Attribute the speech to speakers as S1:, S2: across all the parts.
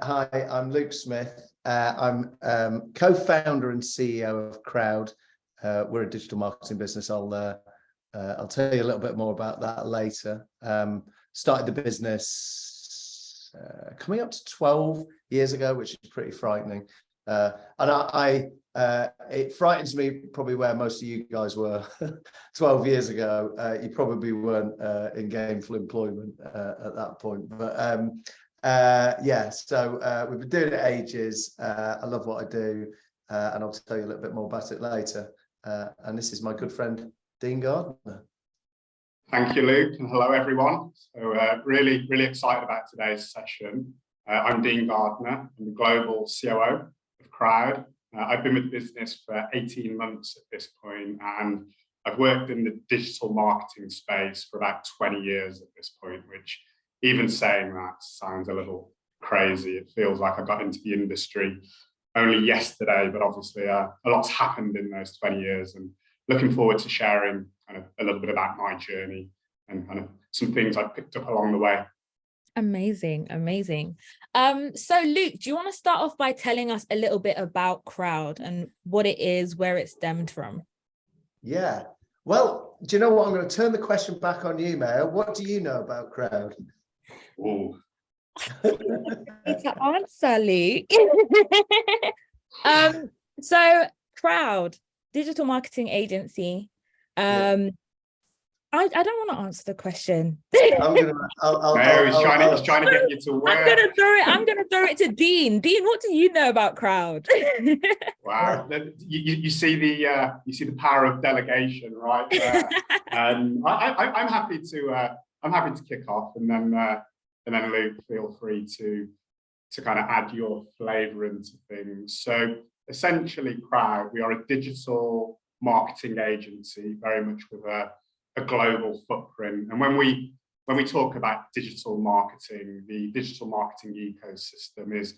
S1: Hi, I'm Luke Smith. I'm co-founder and CEO of Croud. We're a digital marketing business. I'll tell you a little bit more about that later. Started the business coming up to 12 years ago, which is pretty frightening. And it frightens me probably where most of you guys were 12 years ago. You probably weren't in gainful employment at that point. But so we've been doing it ages. I love what I do, and I'll tell you a little bit more about it later. And this is my good friend, Dean Gardner.
S2: Thank you, Luke, and hello, everyone. So really excited about today's session. I'm Dean Gardner. I'm the Global COO of Croud. I've been with the business for 18 months at this point, and I've worked in the digital marketing space for about 20 years at this point, which, even saying that, sounds a little crazy. It feels like I got into the industry only yesterday, but obviously a lot's happened in those 20 years, and looking forward to sharing kind of a little bit about my journey and kind of some things I've picked up along the way.
S3: Amazing. So Luke, do you want to start off by telling us a little bit about Croud and what it is, where it stemmed from?
S1: Yeah. Well, do you know what? I'm going to turn the question back on you, Mayor. What do you know about Croud?
S2: Oh.
S3: To answer, Luke. So Croud, digital marketing agency. I don't want to answer the question.
S2: He's trying to get you to work.
S3: I'm gonna throw it to Dean. Dean, what do you know about Croud?
S2: Wow, you see the power of delegation right there. I'm happy to kick off, and then Luke, feel free to kind of add your flavour into things. So essentially, Croud, we are a digital marketing agency, very much with a global footprint. And when we talk about digital marketing, the digital marketing ecosystem is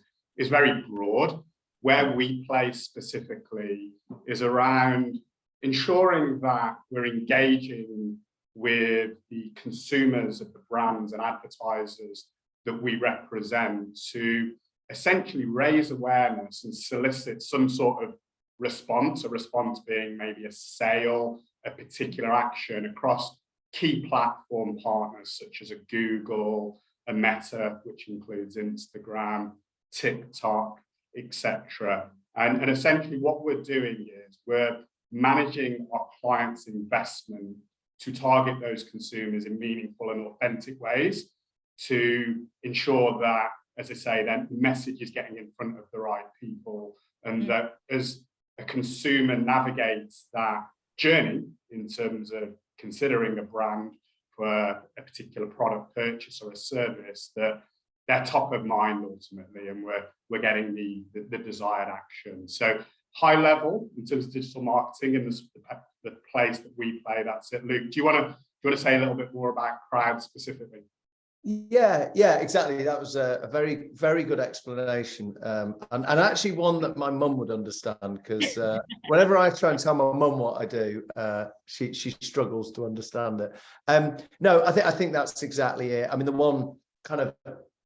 S2: very broad. Where we play specifically is around ensuring that we're engaging with the consumers of the brands and advertisers that we represent to essentially raise awareness and solicit some sort of response, a response being maybe a sale, a particular action across key platform partners such as a Google, a Meta, which includes Instagram, TikTok, etc. And essentially what we're doing is we're managing our clients' investment to target those consumers in meaningful and authentic ways to ensure that, as I say, then the message is getting in front of the right people, and that as a consumer navigates that journey in terms of considering a brand for a particular product purchase or a service, that they're top of mind ultimately, and we're getting the desired action. So high level in terms of digital marketing and the place that we play, that's it. Luke, do you want to say a little bit more about Croud specifically?
S1: Yeah, exactly. That was a very, very good explanation, and actually one that my mum would understand, because whenever I try and tell my mum what I do, she struggles to understand it. No, I think that's exactly it. I mean, the one kind of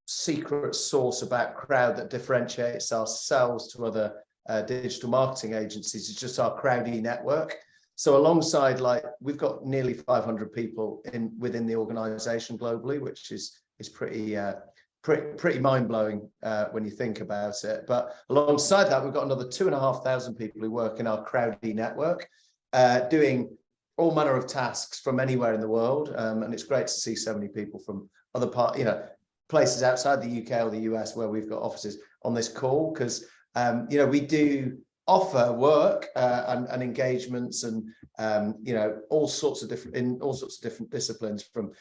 S1: secret sauce about Croud that differentiates ourselves to other digital marketing agencies is just our Crowdy network. So alongside, like, we've got nearly 500 people within the organization globally, which is pretty mind-blowing when you think about it. But alongside that, we've got another 2,500 people who work in our Crowdy network, doing all manner of tasks from anywhere in the world. And it's great to see so many people from other places outside the UK or the US where we've got offices on this call, because we do offer work and engagements and all sorts of different disciplines, from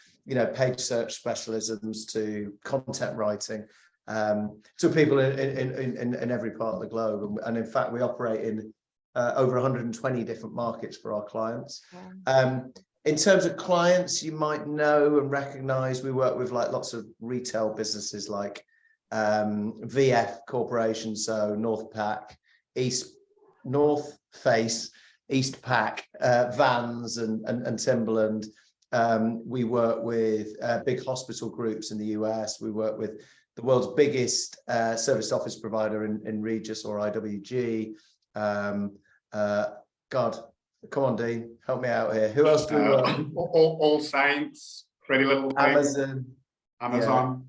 S1: page search specialisms to content writing, to people in every part of the globe. And in fact, we operate in over 120 different markets for our clients. In terms of clients, you might know and recognize, we work with lots of retail businesses like VF Corporation, so North Face, Eastpak, Vans and Timberland. We work with big hospital groups in the US. We work with the world's biggest service office provider in Regis or IWG. God, come on, Dean, help me out here. Who else do we work with?
S2: All Saints, Pretty Little Things, Amazon.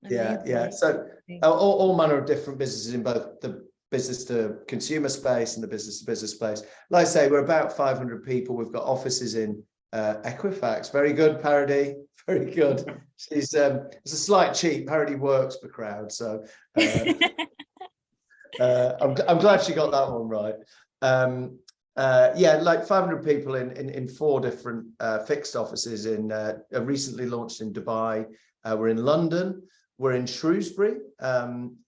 S1: Yeah. So all manner of different businesses in both the business to consumer space and the business to business space. Like I say, we're about 500 people. We've got offices in Equifax. Very good, Parody. Very good. It's a slight cheat. Parody works for Croud, so I'm glad she got that one right. Like 500 people in 4 different fixed offices recently launched in Dubai. We're in London. We're in Shrewsbury.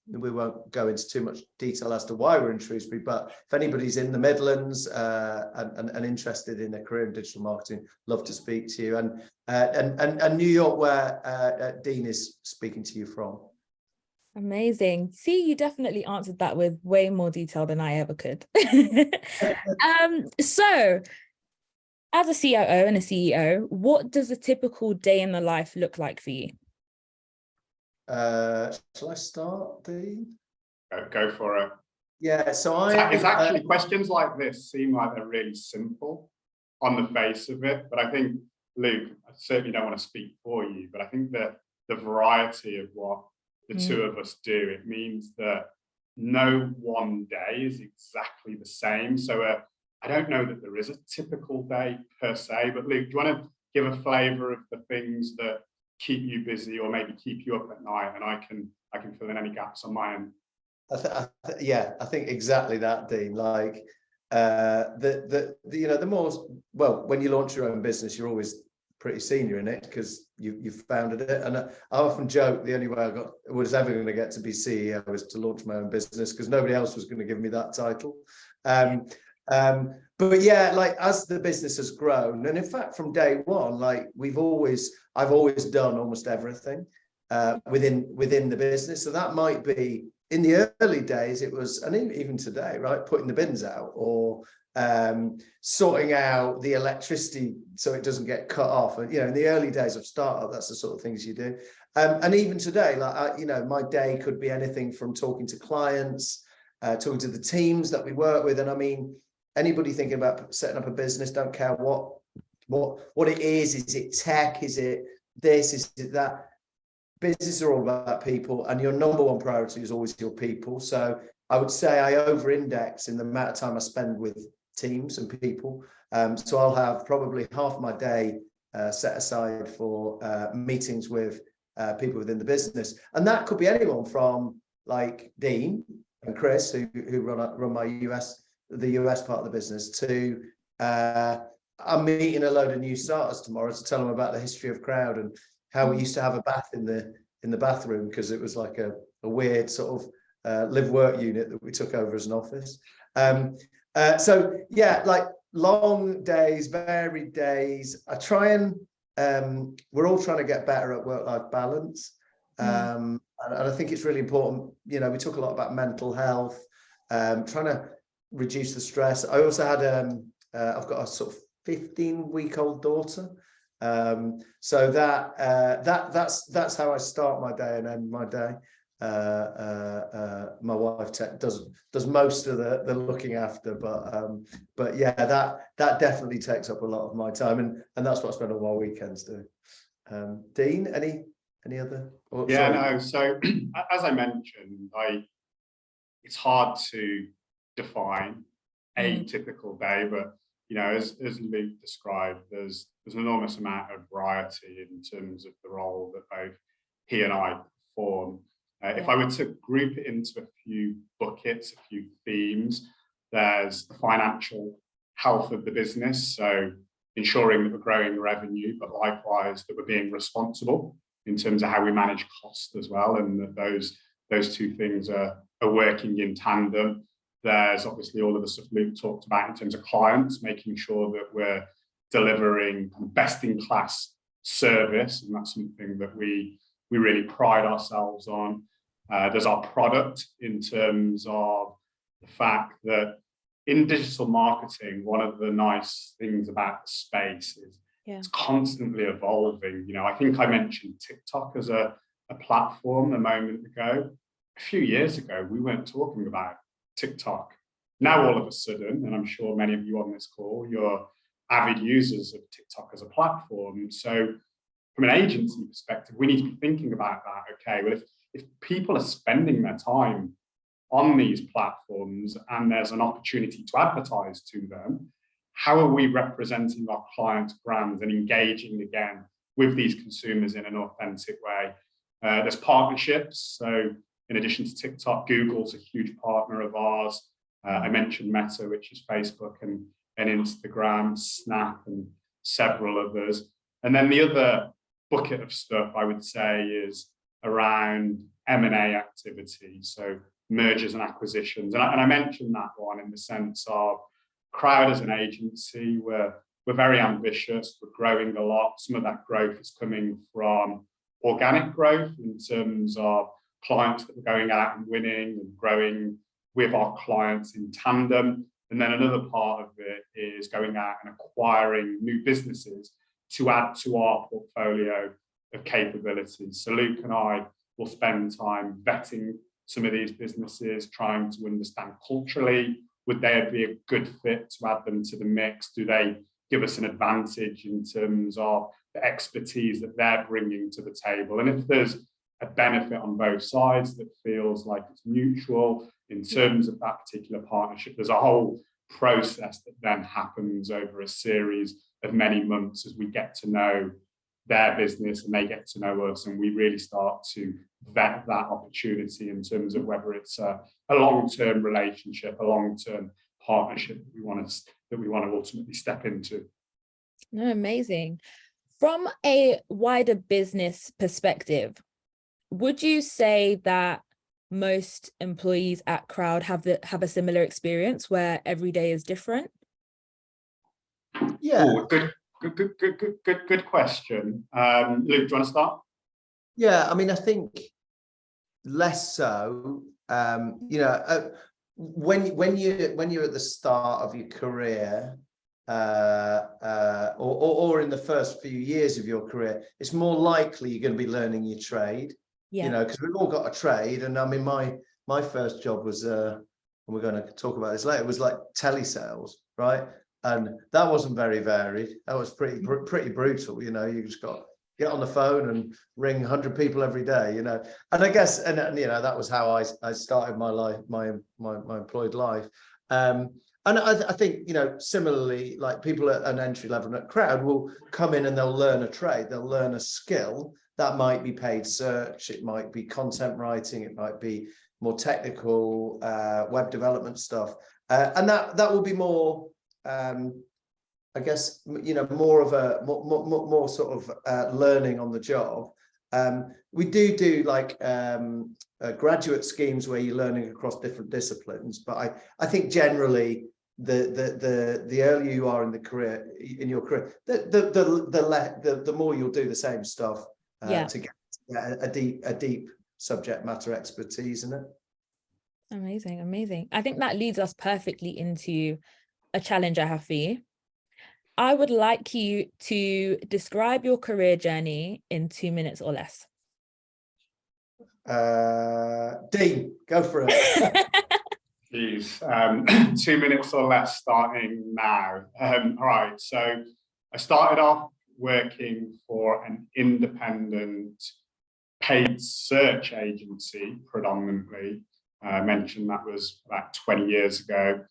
S1: We won't go into too much detail as to why we're in Shrewsbury, but if anybody's in the Midlands and interested in a career in digital marketing, love to speak to you. And New York, where Dean is speaking to you from.
S3: Amazing. See, you definitely answered that with way more detail than I ever could. So as a COO and a CEO, what does a typical day in the life look like for you?
S1: Shall I start, Dean?
S2: Go for it.
S1: Yeah, so
S2: it's actually questions like this seem like they're really simple on the face of it, but I think, Luke, I certainly don't want to speak for you, but I think that the variety of what the two of us do, it means that no one day is exactly the same. So I don't know that there is a typical day per se, but Luke, do you want to give a flavour of the things that keep you busy or maybe keep you up at night, and I can fill in any gaps on my end?
S1: I think exactly that, Dean. Like the more, well, when you launch your own business, you're always pretty senior in it because you've founded it. And I often joke the only way I was ever going to get to be CEO was to launch my own business, because nobody else was going to give me that title. But yeah, like as the business has grown, and in fact from day one, like I've always done almost everything within the business. So that might be in the early days, it was, and even today, right, putting the bins out or sorting out the electricity so it doesn't get cut off. And in the early days of startup, that's the sort of things you do. And even today, like my day could be anything from talking to clients, talking to the teams that we work with. And I mean, anybody thinking about setting up a business, don't care what it is. Is it tech? Is it this? Is it that? Businesses are all about people, and your number one priority is always your people. So I would say I over-index in the amount of time I spend with teams and people. So I'll have probably half my day set aside for meetings with people within the business, and that could be anyone from like Dean and Chris, who run my the US part of the business, to I'm meeting a load of new starters tomorrow to tell them about the history of Croud and how we used to have a bath in the bathroom because it was like a weird sort of live-work unit that we took over as an office. So yeah, like long days, varied days. I try and we're all trying to get better at work-life balance. And I think it's really important. We talk a lot about mental health, trying to reduce the stress. I also had I've got a sort of 15-week-old daughter. So that's how I start my day and end my day. My wife does most of the looking after, but yeah, that definitely takes up a lot of my time, and that's what I spend all my weekends doing. Dean, any other?
S2: So as I mentioned, it's hard to define a typical day, but as Luke described, there's an enormous amount of variety in terms of the role that both he and I perform. If I were to group it into a few buckets, a few themes, there's the financial health of the business, so ensuring that we're growing revenue, but likewise that we're being responsible in terms of how we manage cost as well, and that those two things are working in tandem. There's obviously all of the stuff Luke talked about in terms of clients, making sure that we're delivering best-in-class service, and that's something that we really pride ourselves on. There's our product in terms of the fact that in digital marketing, one of the nice things about the space is it's constantly evolving. I think I mentioned TikTok as a a platform a moment ago. A few years ago, we weren't talking about TikTok. Now, all of a sudden, and I'm sure many of you on this call, you're avid users of TikTok as a platform. So from an agency perspective, we need to be thinking about that. Okay, well, if people are spending their time on these platforms and there's an opportunity to advertise to them, how are we representing our clients' brands and engaging again with these consumers in an authentic way? There's partnerships. So in addition to TikTok, Google's a huge partner of ours. I mentioned Meta, which is Facebook and Instagram, Snap, and several others. And then the other bucket of stuff I would say is around M&A activity. So mergers and acquisitions. And I mentioned that one in the sense of Croud as an agency, we're very ambitious, we're growing a lot. Some of that growth is coming from organic growth in terms of clients that we're going out and winning and growing with our clients in tandem. And then another part of it is going out and acquiring new businesses to add to our portfolio of capabilities. So Luke and I will spend time vetting some of these businesses, trying to understand culturally, would they be a good fit to add them to the mix? Do they give us an advantage in terms of the expertise that they're bringing to the table? And if there's a benefit on both sides that feels like it's mutual in terms of that particular partnership, there's a whole process that then happens over a series of many months as we get to know their business and they get to know us, and we really start to vet that opportunity in terms of whether it's a long-term relationship, a long-term partnership that we want to ultimately step into.
S3: No, amazing. From a wider business perspective, would you say that most employees at Croud have a similar experience where every day is different?
S1: Yeah.
S2: Ooh, good question. Luke, do you want to start?
S1: Yeah, I mean, I think less so. When you're at the start of your career, or in the first few years of your career, it's more likely you're going to be learning your trade.
S3: Yeah.
S1: You know, because we've all got a trade, and I mean, my first job was, and we're going to talk about this later, was like telesales, right? And that wasn't very varied. That was pretty brutal. You know, you just got get on the phone and ring 100 people every day. You know, and I guess, and you know, that was how I started my life, my employed life. And I think, you know, similarly, like people at an entry level at Croud will come in and they'll learn a trade, they'll learn a skill. That might be paid search, it might be content writing, it might be more technical web development stuff, and that will be more, I guess, you know, more of a more sort of learning on the job. We do like graduate schemes where you're learning across different disciplines, but I think generally the earlier you are in the career, in your career, the more you'll do the same stuff. To get a deep subject matter expertise in it.
S3: Amazing. I think that leads us perfectly into a challenge I have for you. I would like you to describe your career journey in 2 minutes or less.
S1: Dean, go for it.
S2: Geez, 2 minutes or less starting now. All right, so I started off working for an independent paid search agency predominantly. I mentioned that was about 20 years ago.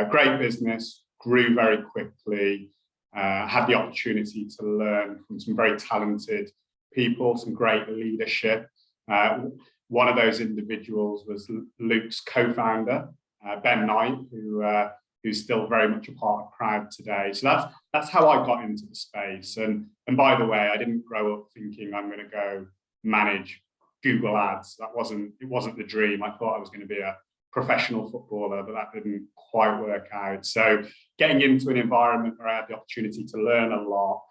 S2: Great business, grew very quickly, had the opportunity to learn from some very talented people, some great leadership. One of those individuals was Luke's co-founder, Ben Knight, who's still very much a part of Croud today. So that's how I got into the space. And by the way, I didn't grow up thinking I'm going to go manage Google Ads. It wasn't the dream. I thought I was going to be a professional footballer, but that didn't quite work out. So getting into an environment where I had the opportunity to learn a lot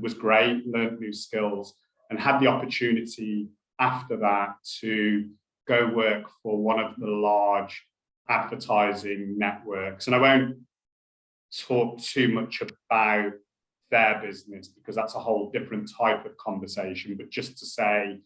S2: was great, learned new skills, and had the opportunity after that to go work for one of the large advertising networks. And I won't talk too much about their business because that's a whole different type of conversation, but just to say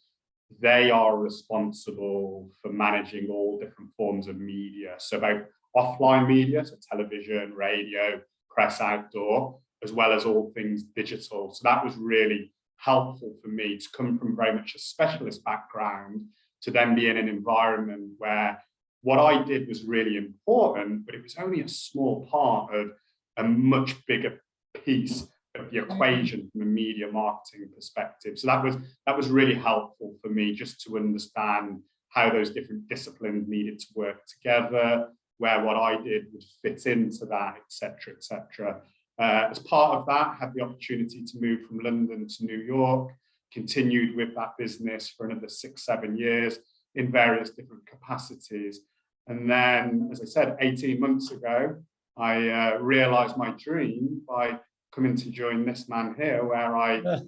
S2: they are responsible for managing all different forms of media. So both offline media, so television, radio, press, outdoor, as well as all things digital. So that was really helpful for me to come from very much a specialist background to then be in an environment where what I did was really important, but it was only a small part of a much bigger piece of the equation from a media marketing perspective. So that was really helpful for me, just to understand how those different disciplines needed to work together, where what I did would fit into that, etc., etc. As part of that, I had the opportunity to move from London to New York, continued with that business for another 6-7 years in various different capacities. And then, as I said, 18 months ago, I realized my dream by coming to join this man here, where I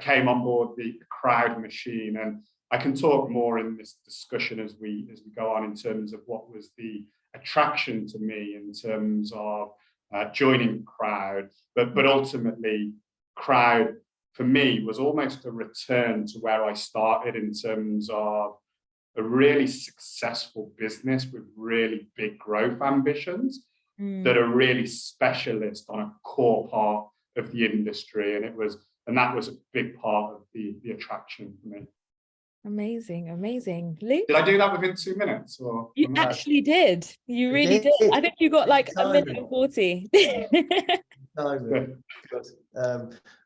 S2: came on board the Croud machine. And I can talk more in this discussion as we go on in terms of what was the attraction to me in terms of joining Croud, but ultimately Croud for me was almost a return to where I started in terms of a really successful business with really big growth ambitions that are really specialist on a core part of the industry, and that was a big part of the attraction for me.
S3: Amazing, amazing. Luke?
S2: Did I do that within 2 minutes? Or
S3: You actually did. You really did. I think you got like a minute and 40.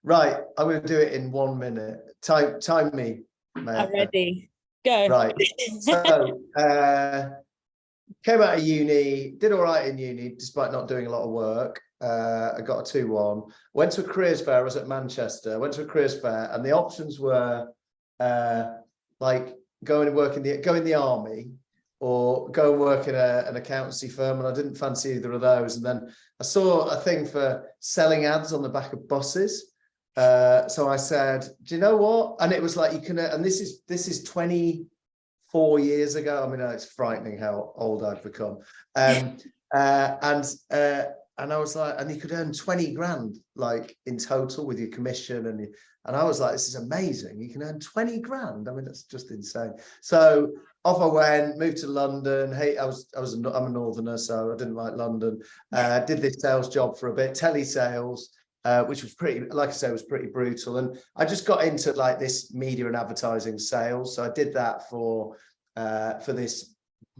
S1: Right, I'm going to do it in 1 minute. Time me.
S3: I'm ready. Go.
S1: Right. So, came out of uni, did all right in uni, despite not doing a lot of work. I got a 2-1. Went to a careers fair. I was at Manchester. Went to a careers fair, and the options were like go in the army, or go and work in an accountancy firm, and I didn't fancy either of those. And then I saw a thing for selling ads on the back of buses. So I said, do you know what? And it was like, you can, and this is 24 years ago. I mean, it's frightening how old I've become. And I was like, and you could earn 20 grand, like in total with your commission. And I was like, this is amazing. You can earn 20 grand. I mean, that's just insane. So off I went, moved to London. Hey, I'm a northerner, so I didn't like London. Did this sales job for a bit, telesales, which was pretty, like I say, was pretty brutal. And I just got into like this media and advertising sales. So I did that for this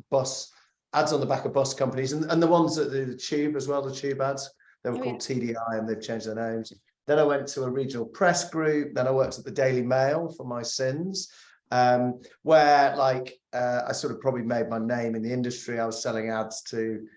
S1: bus ads on the back of bus companies, and the ones that the tube as well, the tube ads. They were called TDI, and they've changed their names. Then I went to a regional press group. Then I worked at the Daily Mail for my sins, where like I sort of probably made my name in the industry. I was selling ads to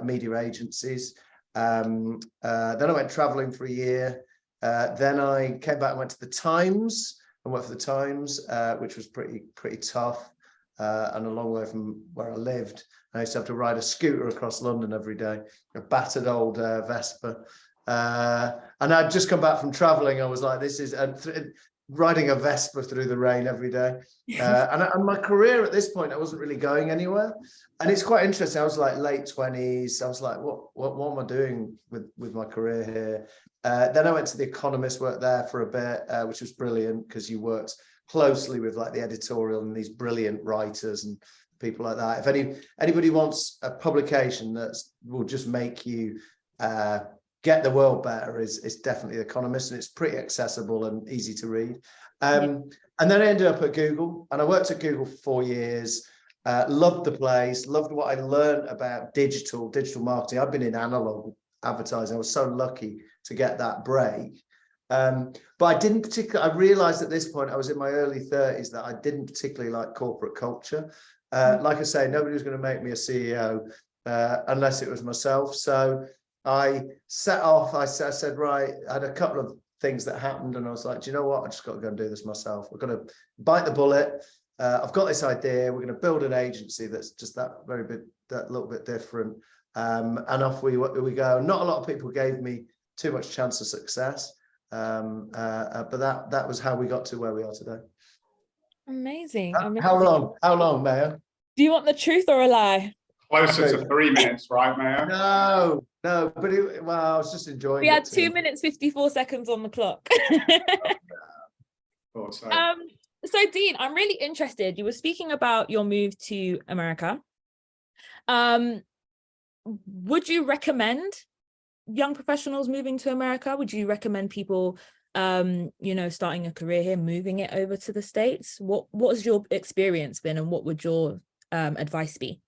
S1: media agencies. Then I went traveling for a year. Then I came back and went to the Times and worked for the Times, which was pretty tough and a long way from where I lived. I used to have to ride a scooter across London every day, a battered old Vespa. And I'd just come back from traveling. I was like, this is riding a Vespa through the rain every day. And my career at this point, I wasn't really going anywhere. And it's quite interesting. I was like late 20s. I was like, what am I doing with my career here? Then I went to The Economist, worked there for a bit, which was brilliant because you worked closely with like the editorial and these brilliant writers and people like that. If anybody wants a publication that will just make you get the world better, it's definitely The Economist, and it's pretty accessible and easy to read. And then I ended up at Google, and I worked at Google for 4 years. Loved the place, loved what I learned about digital marketing. I've been in analog advertising. I was so lucky to get that break. But I didn't particularly, I realized at this point, I was in my early 30s, that I didn't particularly like corporate culture. Like I say, nobody was going to make me a CEO unless it was myself. So I set off, I said, right, I had a couple of things that happened, and I was like, do you know what? I just got to go and do this myself. We're going to bite the bullet. I've got this idea. We're going to build an agency that's just that little bit different. And off we go. Not a lot of people gave me too much chance of success. But that was how we got to where we are today.
S3: Amazing.
S1: How long, Mayor?
S3: Do you want the truth or a lie?
S2: Closer to 3 minutes, right, Mayor?
S1: No, but I was just enjoying it.
S3: We had 2 minutes 54 seconds on the clock.
S2: Thought so.
S3: So Dean, I'm really interested. You were speaking about your move to America. Would you recommend young professionals moving to America? Would you recommend people, starting a career here, moving it over to the States? What has your experience been, and what would your advice be?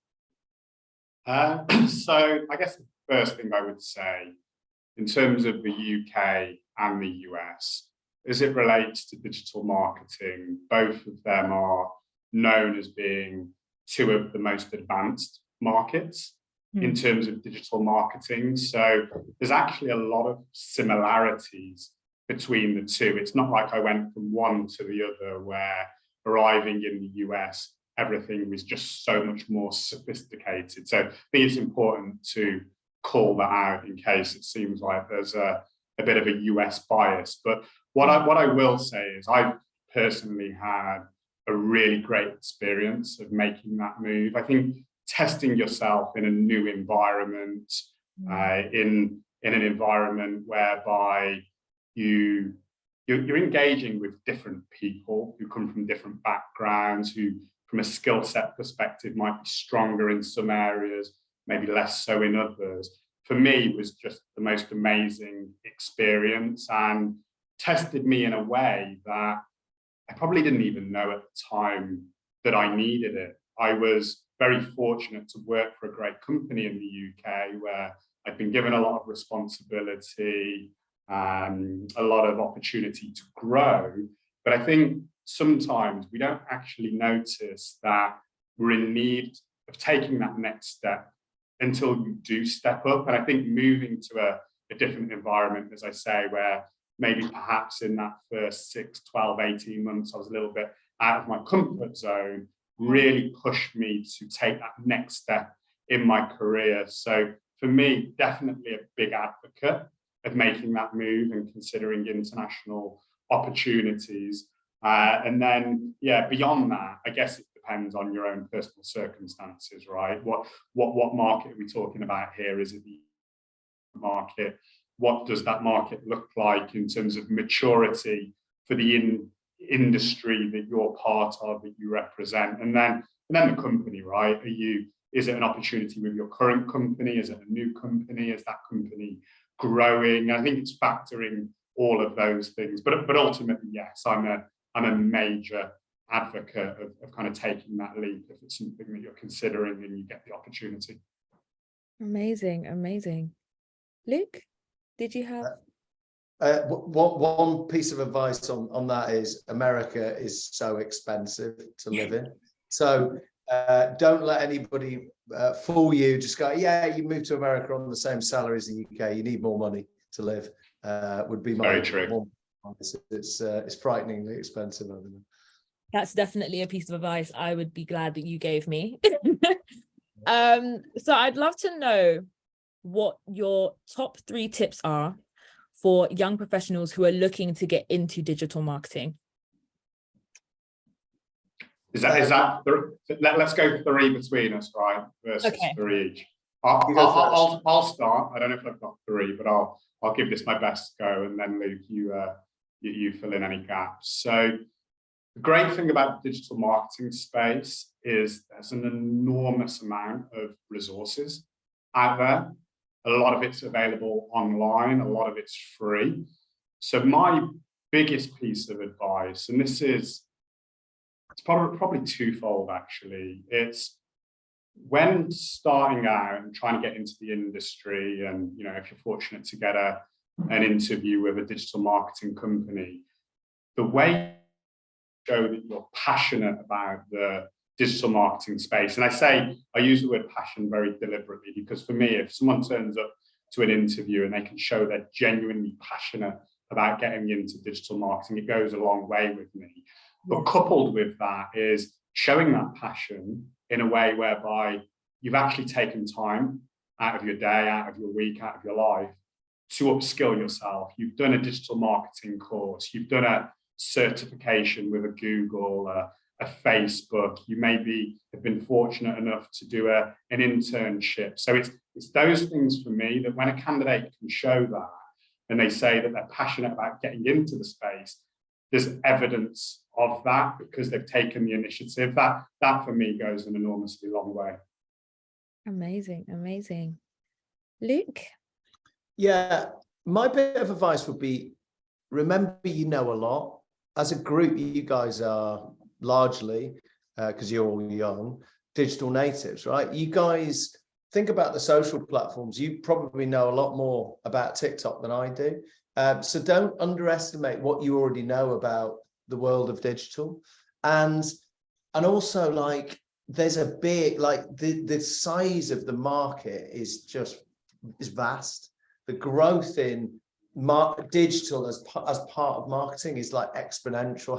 S2: So I guess the first thing I would say, in terms of the UK and the US, as it relates to digital marketing, both of them are known as being two of the most advanced markets in terms of digital marketing. So there's actually a lot of similarities between the two. It's not like I went from one to the other, where arriving in the US, everything was just so much more sophisticated. So I think it's important to call that out in case it seems like there's a bit of a US bias. But what I will say is I've personally had a really great experience of making that move. I think testing yourself in a new environment, in an environment whereby you're engaging with different people who come from different backgrounds, who from a skill set perspective might be stronger in some areas, maybe less so in others. For me, it was just the most amazing experience, and tested me in a way that I probably didn't even know at the time that I needed it. I was very fortunate to work for a great company in the UK, where I'd been given a lot of responsibility, a lot of opportunity to grow. But I think sometimes we don't actually notice that we're in need of taking that next step until you do step up. And I think moving to a different environment, as I say, where maybe perhaps in that first 6, 12, 18 months, I was a little bit out of my comfort zone, really pushed me to take that next step in my career. So for me, definitely a big advocate of making that move and considering international opportunities. And then, yeah, beyond that, I guess it depends on your own personal circumstances, right? What market are we talking about here? Is it the market? What does that market look like in terms of maturity for the industry that you're part of, that you represent? And then the company, right? Is it an opportunity with your current company? Is it a new company? Is that company growing? I think it's factoring all of those things. But ultimately, yes, I'm a major advocate of kind of taking that leap if it's something that you're considering and you get the opportunity.
S3: Amazing. Luke, did you have?
S1: One piece of advice on that is America is so expensive to live in. So don't let anybody fool you. Just go, yeah, you move to America on the same salary as the UK. You need more money to live. Would be my
S2: very true.
S1: It's frighteningly expensive over there.
S3: That's definitely a piece of advice I would be glad that you gave me. So I'd love to know what your top 3 tips are for young professionals who are looking to get into digital marketing.
S2: Is that let's go 3 between us, right? Versus
S3: okay.
S2: 3 each. I'll start. I don't know if I've got 3, but I'll give this my best go, and then Luke, you fill in any gaps. So the great thing about the digital marketing space is there's an enormous amount of resources out there. A lot of it's available online, a lot of it's free. So my biggest piece of advice, and it's probably twofold actually. It's when starting out and trying to get into the industry, and if you're fortunate to get an interview with a digital marketing company, the way you show that you're passionate about the digital marketing space. And I use the word passion very deliberately, because for me, if someone turns up to an interview and they can show they're genuinely passionate about getting into digital marketing, it goes a long way with me. But coupled with that is showing that passion in a way whereby you've actually taken time out of your day, out of your week, out of your life to upskill yourself. You've done a digital marketing course, you've done a certification with a Google, a Facebook, you maybe have been fortunate enough to do an internship. So it's those things for me that when a candidate can show that and they say that they're passionate about getting into the space, there's evidence of that because they've taken the initiative. That for me goes an enormously long way.
S3: Amazing, amazing. Luke?
S1: Yeah, my bit of advice would be, remember you know a lot. As a group, you guys are largely, because you're all young, digital natives, right? You guys think about the social platforms. You probably know a lot more about TikTok than I do. So don't underestimate what you already know about the world of digital. And also, like, there's a big, like, the size of the market is vast. The growth in digital as part of marketing is like exponential,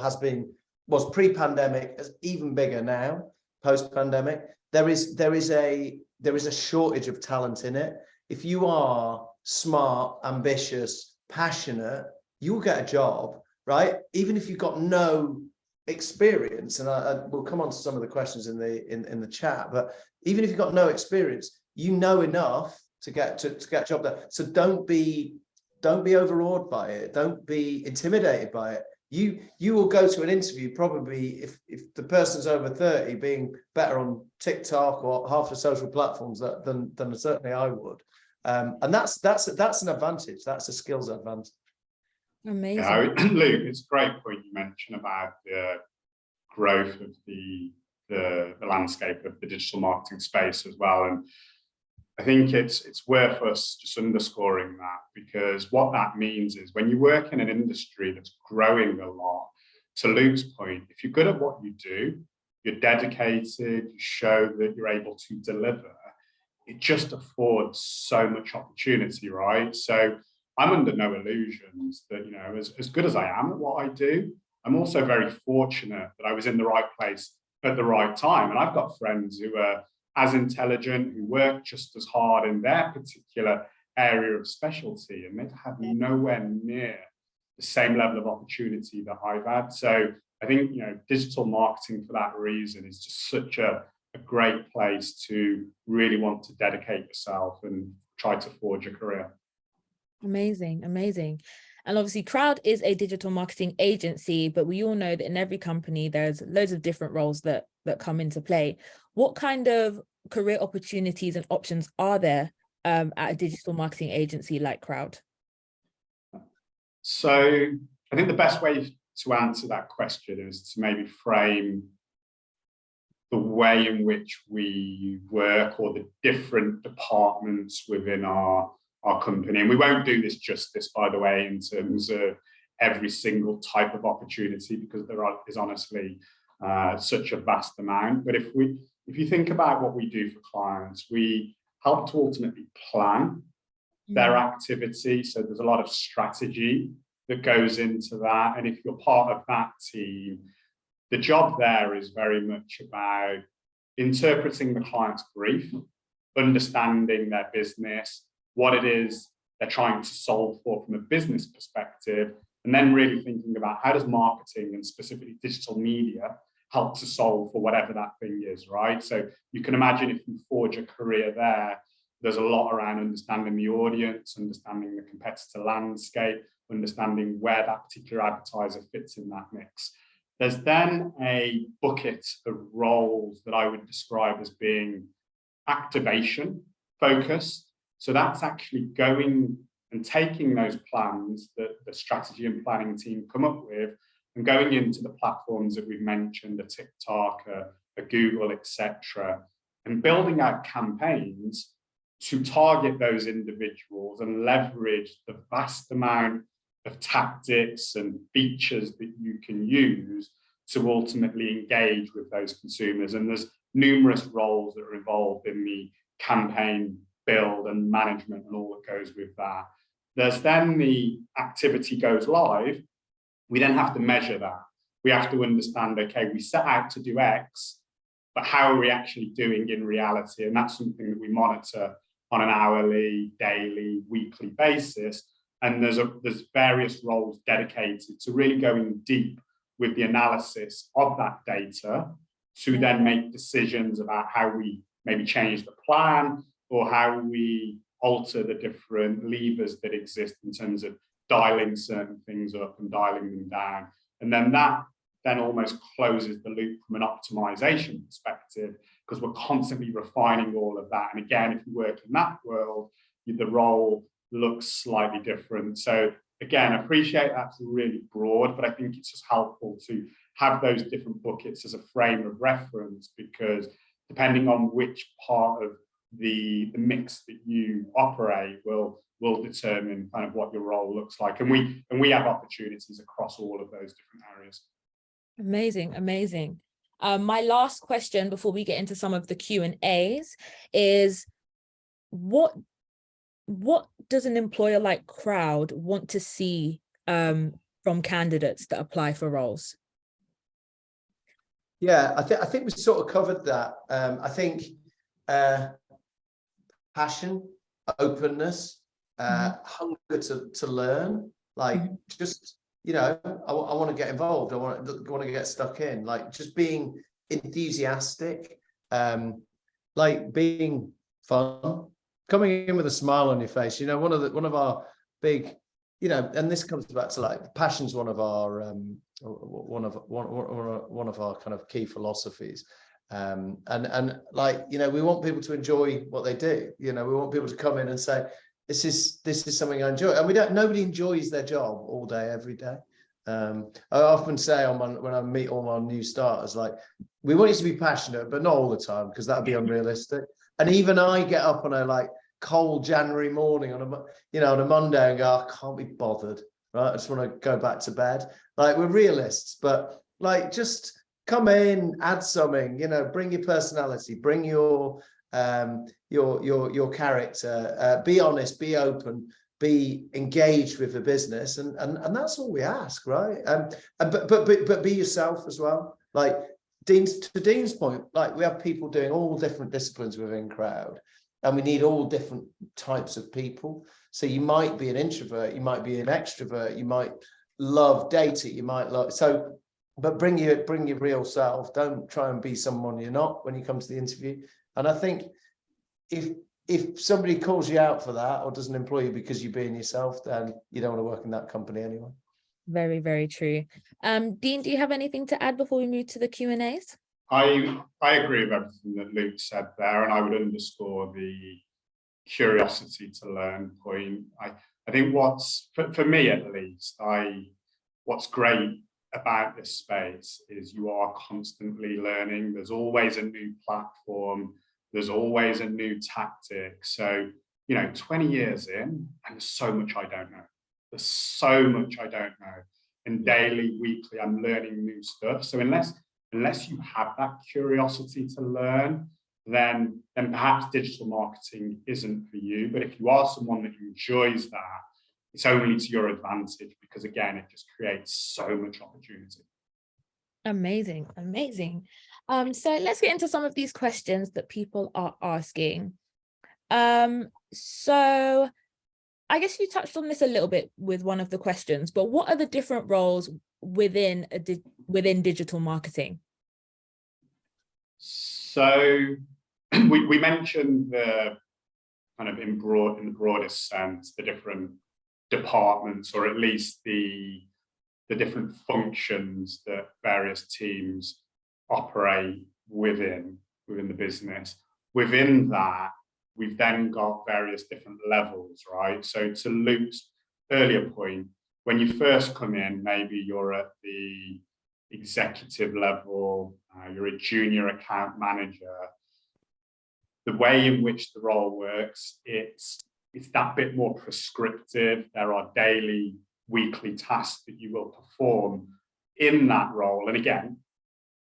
S1: was pre-pandemic, is even bigger now, post-pandemic. There is a shortage of talent in it. If you are smart, ambitious, passionate, you'll get a job, right? Even if you've got no experience, and we'll come on to some of the questions in the chat, but even if you've got no experience, you know enough to get a job there. So don't be overawed by it. Don't be intimidated by it. You will go to an interview probably, if the person's over 30, being better on TikTok or half the social platforms than certainly I would. And that's an advantage. That's a skills advantage.
S3: Amazing.
S2: Yeah, Luke, it's a great point you mentioned about the growth of the landscape of the digital marketing space as well. And I think it's worth us just underscoring that, because what that means is when you work in an industry that's growing a lot, to Luke's point, if you're good at what you do, you're dedicated, you show that you're able to deliver, it just affords so much opportunity, right? So I'm under no illusions that, as good as I am at what I do, I'm also very fortunate that I was in the right place at the right time. And I've got friends who are as intelligent, who work just as hard in their particular area of specialty, and they've had nowhere near the same level of opportunity that I've had. So I think, digital marketing for that reason is just such a great place to really want to dedicate yourself and try to forge a career.
S3: Amazing, amazing. And obviously Croud is a digital marketing agency, but we all know that in every company, there's loads of different roles that come into play. What kind of career opportunities and options are there at a digital marketing agency like Croud?
S2: So I think the best way to answer that question is to maybe frame the way in which we work, or the different departments within our company. And we won't do this justice, by the way, in terms of every single type of opportunity, because there is honestly such a vast amount. But if you think about what we do for clients, we help to ultimately plan their activity. So there's a lot of strategy that goes into that. And if you're part of that team, the job there is very much about interpreting the client's brief, understanding their business, what it is they're trying to solve for from a business perspective, and then really thinking about how does marketing, and specifically digital media, help to solve for whatever that thing is, right? So you can imagine if you forge a career there, there's a lot around understanding the audience, understanding the competitor landscape, understanding where that particular advertiser fits in that mix. There's then a bucket of roles that I would describe as being activation focused. So that's actually going and taking those plans that the strategy and planning team come up with and going into the platforms that we've mentioned, a TikTok, a Google, etc., and building out campaigns to target those individuals and leverage the vast amount of tactics and features that you can use to ultimately engage with those consumers. And there's numerous roles that are involved in the campaign build and management and all that goes with that. There's then the activity goes live. We then have to measure that. We have to understand, okay, we set out to do X, but how are we actually doing in reality? And that's something that we monitor on an hourly, daily, weekly basis. And there's various roles dedicated to really going deep with the analysis of that data to then make decisions about how we maybe change the plan, or how we alter the different levers that exist in terms of dialing certain things up and dialing them down. And then that then almost closes the loop from an optimization perspective, because we're constantly refining all of that. And again, if you work in that world, the role looks slightly different. So again, I appreciate that's really broad, but I think it's just helpful to have those different buckets as a frame of reference, because depending on which part of the mix that you operate will determine kind of what your role looks like. And we have opportunities across all of those different areas.
S3: Amazing, amazing. My last question before we get into some of the Q&As is, what does an employer like Croud want to see from candidates that apply for roles?
S1: Yeah, I think we sort of covered that. I think passion, openness, hunger to learn, like just, you know, I want to get involved. I want to get stuck in, like just being enthusiastic, like being fun, coming in with a smile on your face. You know, one of our big, you know, and this comes back to like passion's one of our one of our kind of key philosophies. And like, you know, we want people to enjoy what they do. You know, we want people to come in and say, this is something I enjoy. And nobody enjoys their job all day, every day. I often say when I meet all my new starters, like, we want you to be passionate, but not all the time, because that'd be unrealistic. And even I get up on a like cold January morning on a Monday and go, I can't be bothered, right? I just want to go back to bed. Like, we're realists, but like, just come in, add something, you know, bring your personality, bring your character, be honest, be open, be engaged with the business, and that's all we ask, right? But be yourself as well. Like to Dean's point, like, we have people doing all different disciplines within Croud, and we need all different types of people. So you might be an introvert, you might be an extrovert, you might love data, you might love but bring your real self. Don't try and be someone you're not when you come to the interview. And I think if somebody calls you out for that or doesn't employ you because you're being yourself, then you don't want to work in that company anyway.
S3: Very, very true. Dean, do you have anything to add before we move to the Q&As?
S2: I agree with everything that Luke said there, and I would underscore the curiosity to learn point. I think what's, for me at least, what's great about this space is you are constantly learning. There's always a new platform. There's always a new tactic. So, you know, 20 years in, and there's so much I don't know. There's so much I don't know. And daily, weekly, I'm learning new stuff. So unless you have that curiosity to learn, then perhaps digital marketing isn't for you. But if you are someone that enjoys that, it's only to your advantage, because again, it just creates so much opportunity.
S3: Amazing, amazing. So let's get into some of these questions that people are asking. So I guess you touched on this a little bit with one of the questions, but what are the different roles within digital marketing?
S2: So we mentioned the kind of in the broadest sense, the different departments, or at least the different functions that various teams operate within the business. Within that, we've then got various different levels, right? So to Luke's earlier point, when you first come in, maybe you're at the executive level, you're a junior account manager. The way in which the role works, it's that bit more prescriptive. There are daily, weekly tasks that you will perform in that role. And again,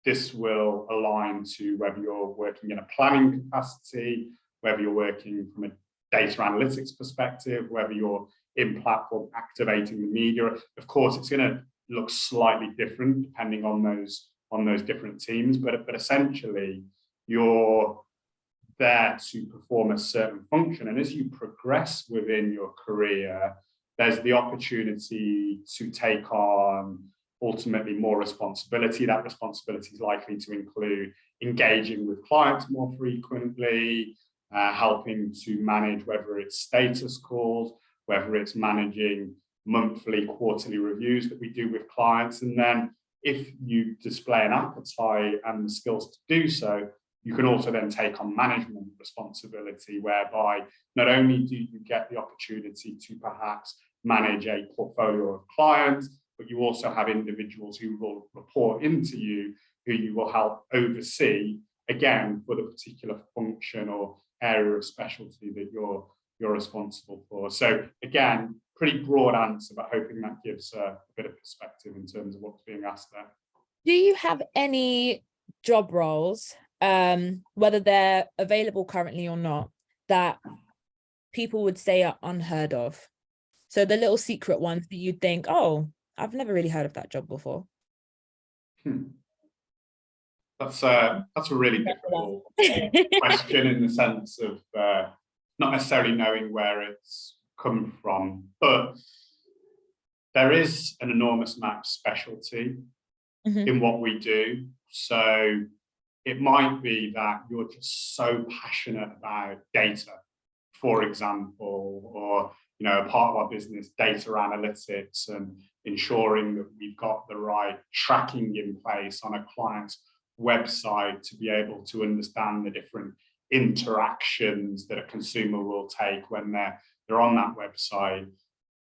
S2: this will align to whether you're working in a planning capacity, whether you're working from a data analytics perspective, whether you're in platform activating the media. Of course, it's going to look slightly different depending on those different teams, but essentially you're there to perform a certain function. And as you progress within your career, there's the opportunity to take on ultimately more responsibility. That responsibility is likely to include engaging with clients more frequently, helping to manage whether it's status calls, whether it's managing monthly, quarterly reviews that we do with clients. And then if you display an appetite and the skills to do so, you can also then take on management responsibility, whereby not only do you get the opportunity to perhaps manage a portfolio of clients, but you also have individuals who will report into you, who you will help oversee, again, for the particular function or area of specialty that you're responsible for. So again, pretty broad answer, but hoping that gives a bit of perspective in terms of what's being asked there.
S3: Do you have any job roles, whether they're available currently or not, that people would say are unheard of? So the little secret ones that you'd think, oh, I've never really heard of that job before.
S2: That's a really difficult question, in the sense of not necessarily knowing where it's come from, but there is an enormous amount of specialty in what we do. So it might be that you're just so passionate about data, for example, or a part of our business, data analytics, and ensuring that we've got the right tracking in place on a client's website to be able to understand the different interactions that a consumer will take when they're on that website.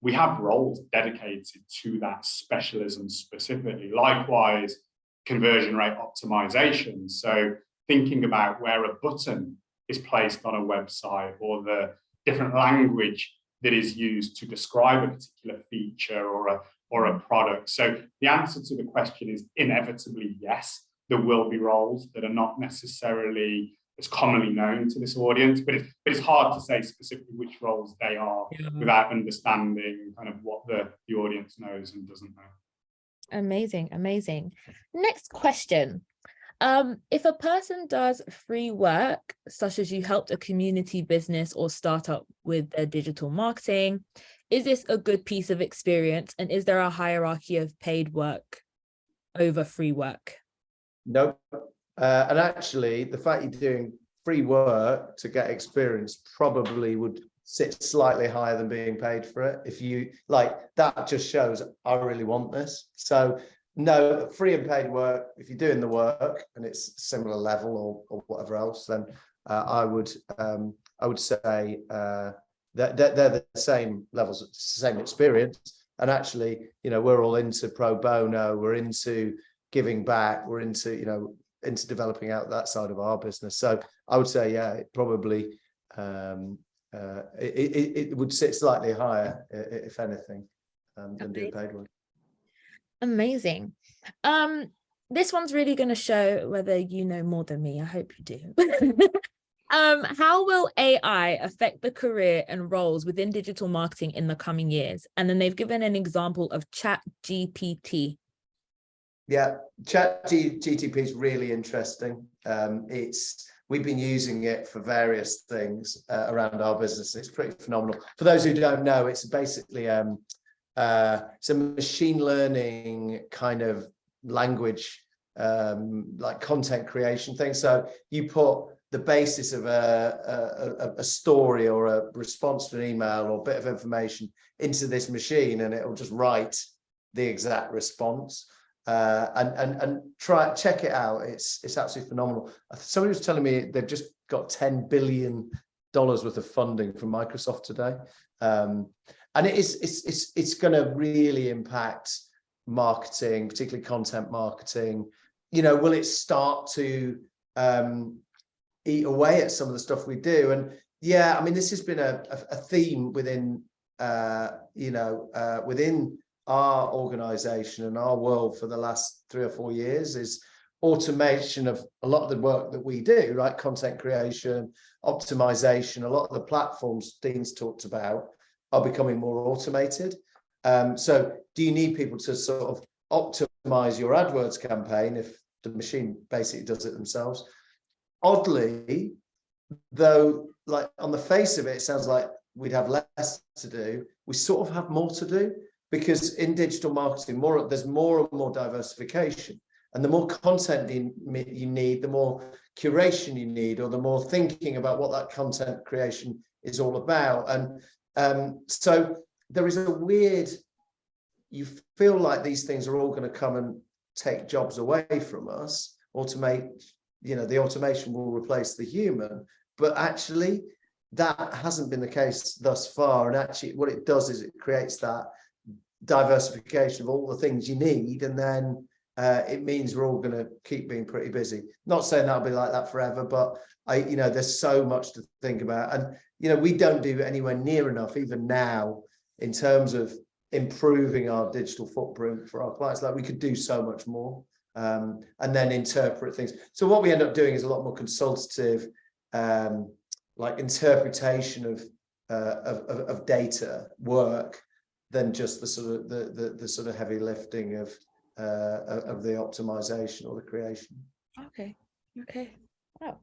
S2: We have roles dedicated to that specialism specifically. Likewise, conversion rate optimization. So thinking about where a button is placed on a website, or the different language that is used to describe a particular feature or a product. So the answer to the question is inevitably yes. There will be roles that are not necessarily as commonly known to this audience, but it's hard to say specifically which roles they are without understanding kind of what the audience knows and doesn't know.
S3: Amazing, amazing. Next question. If a person does free work, such as you helped a community business or startup with their digital marketing, is this a good piece of experience? And is there a hierarchy of paid work over free work?
S1: Nope. And actually, the fact you're doing free work to get experience probably would sit slightly higher than being paid for it. If you like, that just shows I really want this. So no, free and paid work, if you're doing the work and it's similar level or whatever else, then I would say that they're the same levels, same experience. And actually, we're all into pro bono, we're into giving back, we're into, into developing out that side of our business. So I would say, yeah, it probably it would sit slightly higher, if anything, than doing paid work.
S3: Amazing. This one's really going to show whether you know more than me. I hope you do. How will AI affect the career and roles within digital marketing in the coming years? And then they've given an example of ChatGPT.
S1: Yeah, ChatGPT is really interesting. We've been using it for various things around our business. It's pretty phenomenal. For those who don't know, it's basically it's a machine learning kind of language, like content creation thing. So you put the basis of a story or a response to an email or bit of information into this machine, and it will just write the exact response. And check it out. It's absolutely phenomenal. Somebody was telling me they've just got $10 billion worth of funding from Microsoft today, and it's going to really impact marketing, particularly content marketing. Will it start to eat away at some of the stuff we do? And yeah, I mean, this has been a theme within within our organization and our world for the last 3 or 4 years, is automation of a lot of the work that we do, right? Content creation, optimization. A lot of the platforms Dean's talked about are becoming more automated. So do you need people to sort of optimize your AdWords campaign if the machine basically does it themselves? Oddly, though, like on the face of it, it sounds like we'd have less to do. We sort of have more to do, because in digital marketing, there's more and more diversification. And the more content you need, the more curation you need, or the more thinking about what that content creation is all about. And so there is a weird, you feel like these things are all going to come and take jobs away from us, automate, the automation will replace the human, but actually that hasn't been the case thus far. And actually what it does is it creates that diversification of all the things you need, and then it means we're all going to keep being pretty busy. Not saying that'll be like that forever, but there's so much to think about. And we don't do anywhere near enough even now in terms of improving our digital footprint for our clients. Like, we could do so much more, and then interpret things. So what we end up doing is a lot more consultative, like interpretation of data work than just the sort of heavy lifting of the optimization or the creation.
S3: Okay. Wow.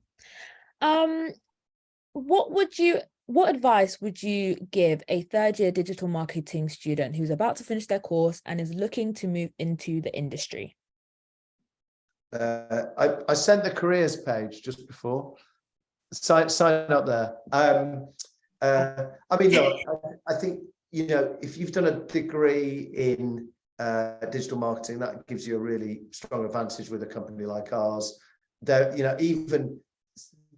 S3: What advice would you give a third-year digital marketing student who's about to finish their course and is looking to move into the industry?
S1: I sent the careers page just before. Sign up there. I mean, look, I think, if you've done a degree in digital marketing, that gives you a really strong advantage with a company like ours. There,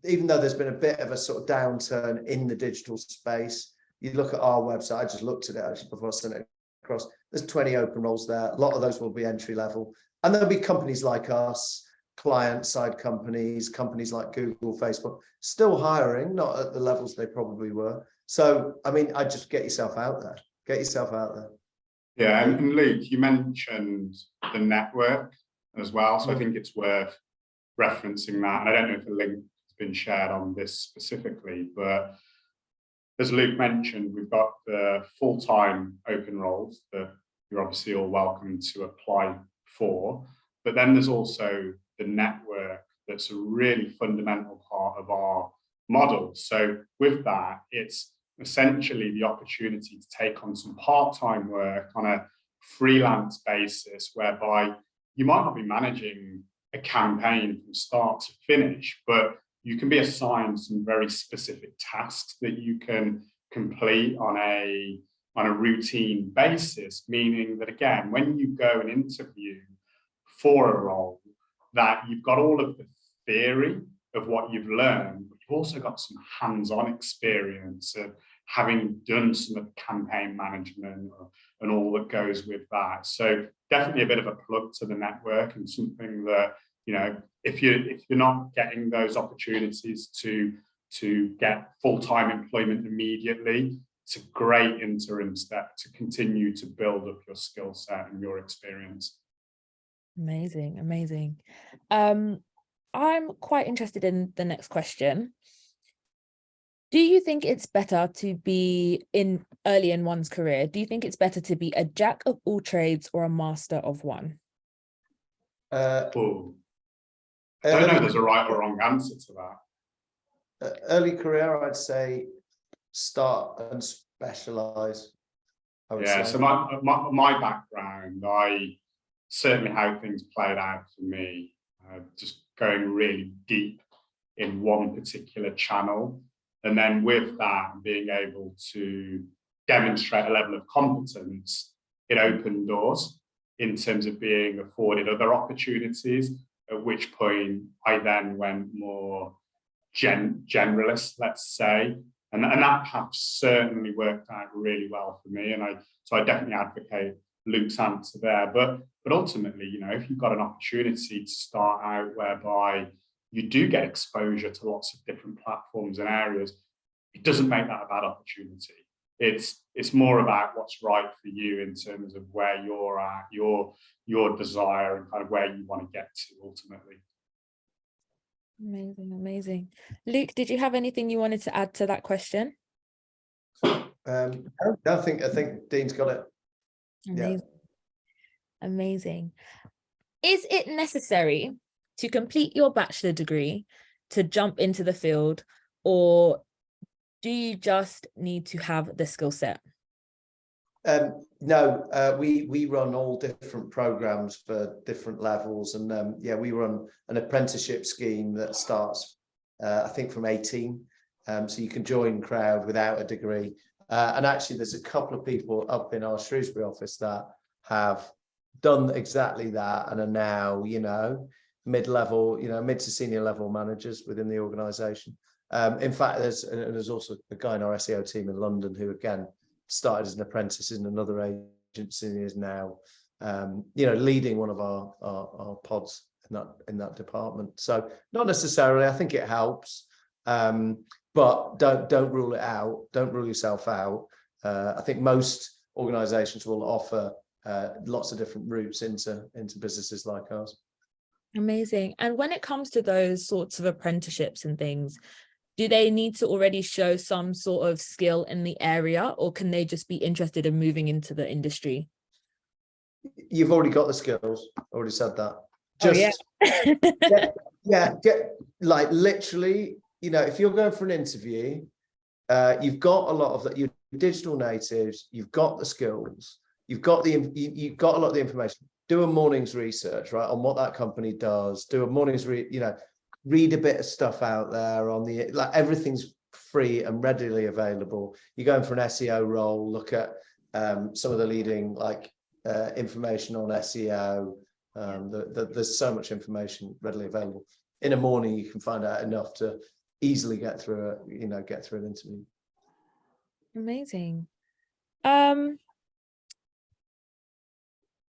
S1: even though there's been a bit of a sort of downturn in the digital space, you look at our website. I just looked at it actually before I sent it across. There's 20 open roles there. A lot of those will be entry level, and there'll be companies like us, client-side companies like Google, Facebook, still hiring, not at the levels they probably were. So, I mean, I just get yourself out there.
S2: Yeah, and Luke, you mentioned the network as well, so I think it's worth referencing that. And I don't know if a link has been shared on this specifically, but as Luke mentioned, we've got the full-time open roles that you're obviously all welcome to apply for. But then there's also the network that's a really fundamental part of our model. So with that, it's essentially the opportunity to take on some part-time work on a freelance basis, whereby you might not be managing a campaign from start to finish, but you can be assigned some very specific tasks that you can complete on a routine basis, meaning that, again, when you go and interview for a role, that you've got all of the theory of what you've learned, but you've also got some hands-on experience of having done some of the campaign management and all that goes with that. So definitely a bit of a plug to the network, and something that, if you're not getting those opportunities to get full-time employment immediately, it's a great interim step to continue to build up your skill set and your experience.
S3: Amazing. I'm quite interested in the next question. Do you think it's better to be early in one's career? Do you think it's better to be a jack of all trades or a master of one?
S2: I don't know there's a right or wrong answer to that.
S1: Early career, I'd say start and specialize.
S2: So my background, certainly how things played out for me, just going really deep in one particular channel, and then with that being able to demonstrate a level of competence, it opened doors in terms of being afforded other opportunities, at which point I then went more generalist, let's say, and that path certainly worked out really well for me, and so I definitely advocate Luke's answer there. But ultimately, if you've got an opportunity to start out whereby you do get exposure to lots of different platforms and areas, it doesn't make that a bad opportunity. It's more about what's right for you in terms of where you're at, your desire, and kind of where you want to get to ultimately.
S3: Amazing. Luke, did you have anything you wanted to add to that question?
S1: I think Dean's got it.
S3: Amazing. Is it necessary to complete your bachelor degree to jump into the field, or do you just need to have the skill set?
S1: No, we run all different programs for different levels, and we run an apprenticeship scheme that starts I think from 18, so you can join Croud without a degree, And actually, there's a couple of people up in our Shrewsbury office that have done exactly that and are now, mid-level, mid to senior level managers within the organisation. In fact, there's also a guy in our SEO team in London who, again, started as an apprentice in another agency and is now, leading one of our pods in that department. So not necessarily. I think it helps, but don't rule it out. Don't rule yourself out. I think most organisations will offer lots of different routes into businesses like ours.
S3: Amazing. And when it comes to those sorts of apprenticeships and things, do they need to already show some sort of skill in the area, or can they just be interested in moving into the industry?
S1: You've already got the skills. Already said that. Get like literally, if you're going for an interview, you've got a lot of that. You're digital natives. You've got the skills. You've got a lot of the information. Do a morning's research, right, on what that company does. Do a morning's read a bit of stuff out there on everything's free and readily available. You're going for an SEO role. Look at some of the leading information on SEO. There's so much information readily available. In a morning, you can find out enough to easily get through an interview.
S3: Amazing.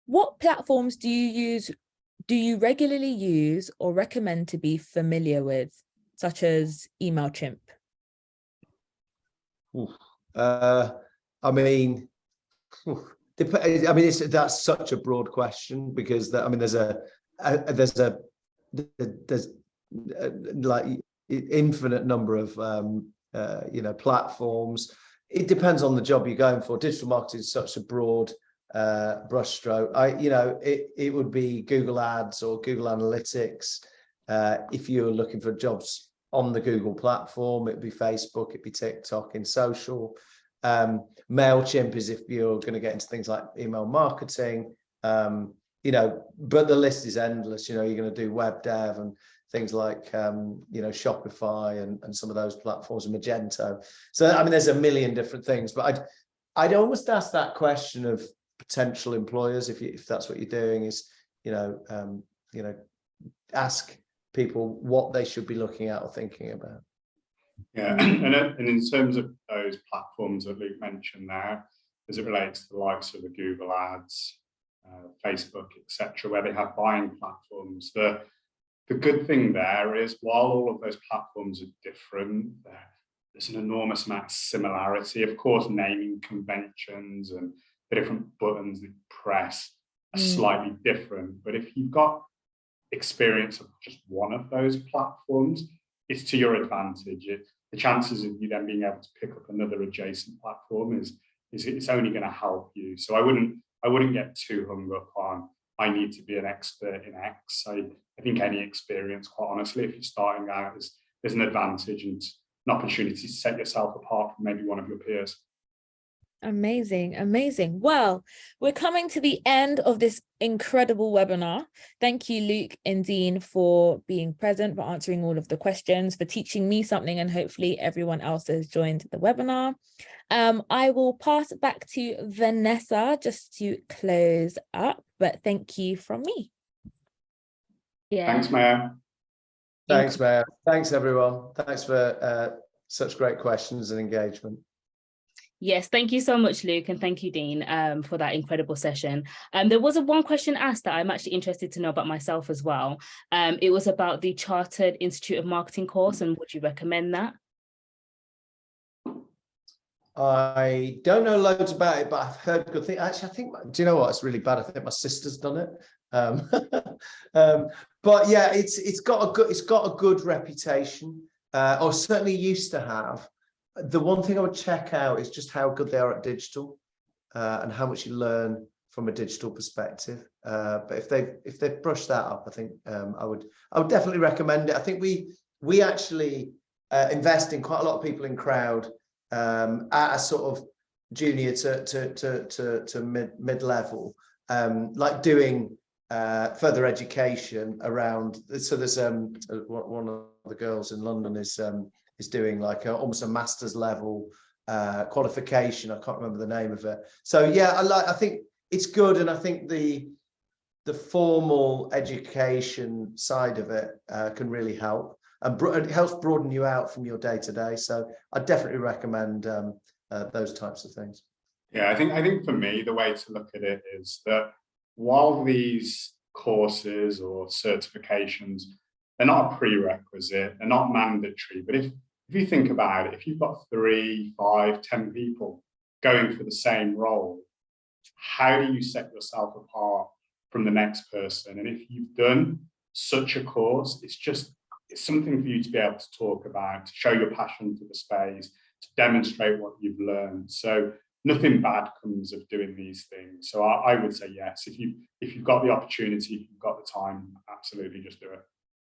S3: What platforms do you regularly use or recommend to be familiar with, such as MailChimp?
S1: That's such a broad question, because there's like infinite number of platforms. It depends on the job you're going for. Digital marketing is such a broad brushstroke. It would be Google Ads or Google Analytics. If you're looking for jobs on the Google platform, it'd be Facebook, it'd be TikTok in social. MailChimp is if you're going to get into things like email marketing, but the list is endless. You're going to do web dev and things like, Shopify and some of those platforms, and Magento. So, there's a million different things, but I'd almost ask that question of potential employers, if that's what you're doing, is, ask people what they should be looking at or thinking about.
S2: Yeah, and in terms of those platforms that Luke mentioned there, as it relates to the likes of the Google Ads, Facebook, etc., where they have buying platforms, the good thing there is, while all of those platforms are different, there's an enormous amount of similarity. Of course, naming conventions and the different buttons that you press are slightly different, but if you've got experience of just one of those platforms, it's to your advantage. The chances of you then being able to pick up another adjacent platform is it's only going to help you. So I wouldn't get too hung up on, I need to be an expert in X. I think any experience, quite honestly, if you're starting out, is an advantage and an opportunity to set yourself apart from maybe one of your peers.
S3: Amazing. Well, we're coming to the end of this incredible webinar. Thank you, Luke and Dean, for being present, for answering all of the questions, for teaching me something, and hopefully everyone else has joined the webinar. I will pass it back to Vanessa just to close up, but thank you from me.
S2: Yeah. Thanks, Maya.
S1: Thanks, Maya. Thanks, everyone. Thanks for such great questions and engagement.
S4: Yes, thank you so much, Luke, and thank you, Dean, for that incredible session. There was one question asked that I'm actually interested to know about myself as well. It was about the Chartered Institute of Marketing course, and would you recommend that?
S1: I don't know loads about it, but I've heard good things. Actually, I think, do you know what? It's really bad. I think my sister's done it. But yeah, it's got a good reputation, or certainly used to have. The one thing I would check out is just how good they are at digital, and how much you learn from a digital perspective. But if they've brushed that up, I think I would definitely recommend it. I think we actually invest in quite a lot of people in Croud at a sort of junior to mid level, like doing further education around. So there's one of the girls in London is doing like almost a master's level qualification. I can't remember the name of it. So yeah, I think it's good, and I think the formal education side of it can really help, and it helps broaden you out from your day to day. So I definitely recommend those types of things.
S2: Yeah, I think for me, the way to look at it is that while these courses or certifications, they're not a prerequisite, they're not mandatory, but if you think about it, if you've got 3, 5, 10 people going for the same role, how do you set yourself apart from the next person? And if you've done such a course, it's something for you to be able to talk about, to show your passion for the space, to demonstrate what you've learned. So nothing bad comes of doing these things. So I would say yes, if you've got the opportunity, if you've got the time, absolutely just do it.